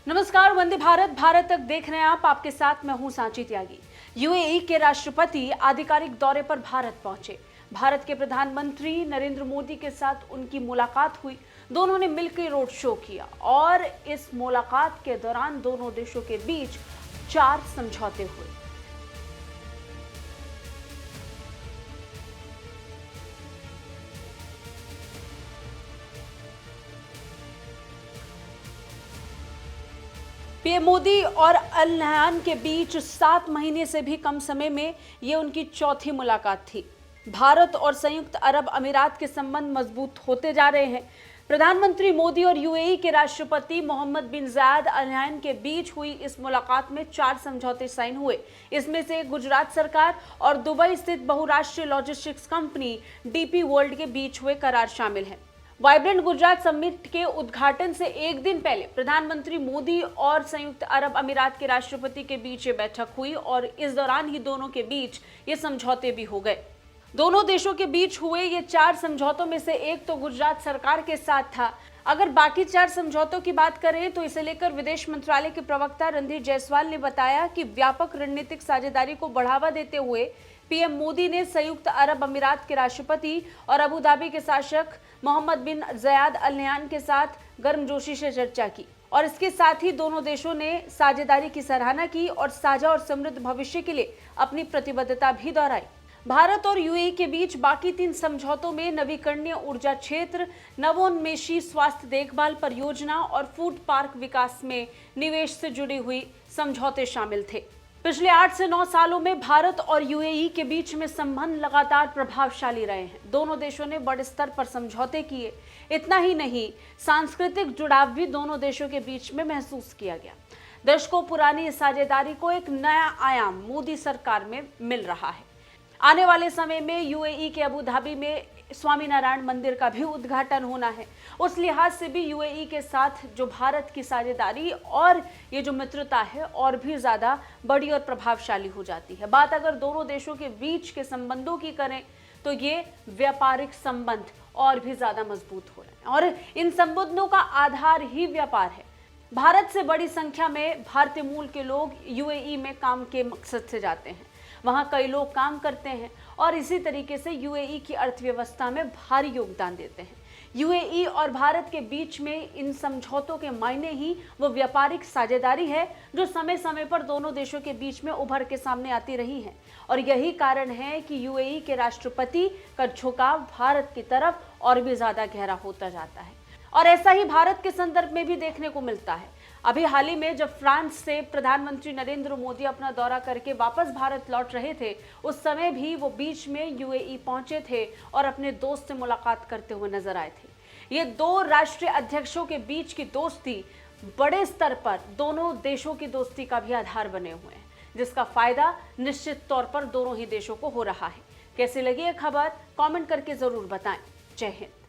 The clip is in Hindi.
नमस्कार, वंदे भारत भारत तक देख रहे हैं आप। आपके साथ मैं हूं सांची त्यागी। यूएई के राष्ट्रपति आधिकारिक दौरे पर भारत पहुंचे। भारत के प्रधानमंत्री नरेंद्र मोदी के साथ उनकी मुलाकात हुई। दोनों ने मिलकर रोड शो किया और इस मुलाकात के दौरान दोनों देशों के बीच 4 समझौते हुए। पीएम मोदी और अल नह्यान के बीच 7 महीने से भी कम समय में ये उनकी चौथी मुलाकात थी। भारत और संयुक्त अरब अमीरात के संबंध मजबूत होते जा रहे हैं। प्रधानमंत्री मोदी और यूएई के राष्ट्रपति मोहम्मद बिन जायद अल नह्यान के बीच हुई इस मुलाकात में 4 समझौते साइन हुए। इसमें से गुजरात सरकार और दुबई स्थित बहुराष्ट्रीय लॉजिस्टिक्स कंपनी डीपी वर्ल्ड के बीच हुए करार शामिल हैं। वाइब्रेंट गुजरात समिट के उद्घाटन से एक दिन पहले प्रधानमंत्री मोदी और संयुक्त अरब अमीरात के राष्ट्रपति के बीच ये बैठक हुई और इस दौरान ही दोनों के बीच ये समझौते भी हो गए। दोनों देशों के बीच हुए ये 4 समझौतों में से एक तो गुजरात सरकार के साथ था। अगर बाकी 4 समझौतों की बात करें तो इसे लेकर विदेश मंत्रालय के प्रवक्ता रणधीर जायसवाल ने बताया कि व्यापक रणनीतिक साझेदारी को बढ़ावा देते हुए पीएम मोदी ने संयुक्त अरब अमीरात के राष्ट्रपति और अबू धाबी के शासक मोहम्मद बिन जायद अल नह्यान के साथ गर्मजोशी से चर्चा की और इसके साथ ही दोनों देशों ने साझेदारी की सराहना की और साझा और समृद्ध भविष्य के लिए अपनी प्रतिबद्धता भी दोहराई। भारत और यूएई के बीच बाकी 3 समझौतों में नवीकरणीय ऊर्जा क्षेत्र, नवोन्मेषी स्वास्थ्य देखभाल परियोजना और फूड पार्क विकास में निवेश से जुड़ी हुई समझौते शामिल थे। पिछले 8 से 9 सालों में भारत और यूएई के बीच में संबंध लगातार प्रभावशाली रहे हैं। दोनों देशों ने बड़े स्तर पर समझौते किए। इतना ही नहीं, सांस्कृतिक जुड़ाव भी दोनों देशों के बीच में महसूस किया गया। दशकों पुरानी इस साझेदारी को एक नया आयाम मोदी सरकार में मिल रहा है। आने वाले समय में यूएई के अबू धाबी में स्वामीनारायण मंदिर का भी उद्घाटन होना है। उस लिहाज से भी यूएई के साथ जो भारत की साझेदारी और ये जो मित्रता है और भी ज्यादा बड़ी और प्रभावशाली हो जाती है। बात अगर दोनों देशों के बीच के संबंधों की करें तो ये व्यापारिक संबंध और भी ज्यादा मजबूत हो रहे हैं और इन संबंधों का आधार ही व्यापार है। भारत से बड़ी संख्या में भारतीय मूल के लोग यूएई में काम के मकसद से जाते हैं। वहां कई लोग काम करते हैं और इसी तरीके से यूएई की अर्थव्यवस्था में भारी योगदान देते हैं। यूएई और भारत के बीच में इन समझौतों के मायने ही वो व्यापारिक साझेदारी है जो समय समय पर दोनों देशों के बीच में उभर के सामने आती रही है और यही कारण है कि यूएई के राष्ट्रपति का झुकाव भारत की तरफ और भी ज्यादा गहरा होता जाता है और ऐसा ही भारत के संदर्भ में भी देखने को मिलता है। अभी हाल ही में जब फ्रांस से प्रधानमंत्री नरेंद्र मोदी अपना दौरा करके वापस भारत लौट रहे थे, उस समय भी वो बीच में यूएई पहुंचे थे और अपने दोस्त से मुलाकात करते हुए नजर आए थे। ये 2 राष्ट्रीय अध्यक्षों के बीच की दोस्ती बड़े स्तर पर दोनों देशों की दोस्ती का भी आधार बने हुए हैं, जिसका फायदा निश्चित तौर पर दोनों ही देशों को हो रहा है। कैसी लगी ये खबर कमेंट करके जरूर बताएं। जय हिंद।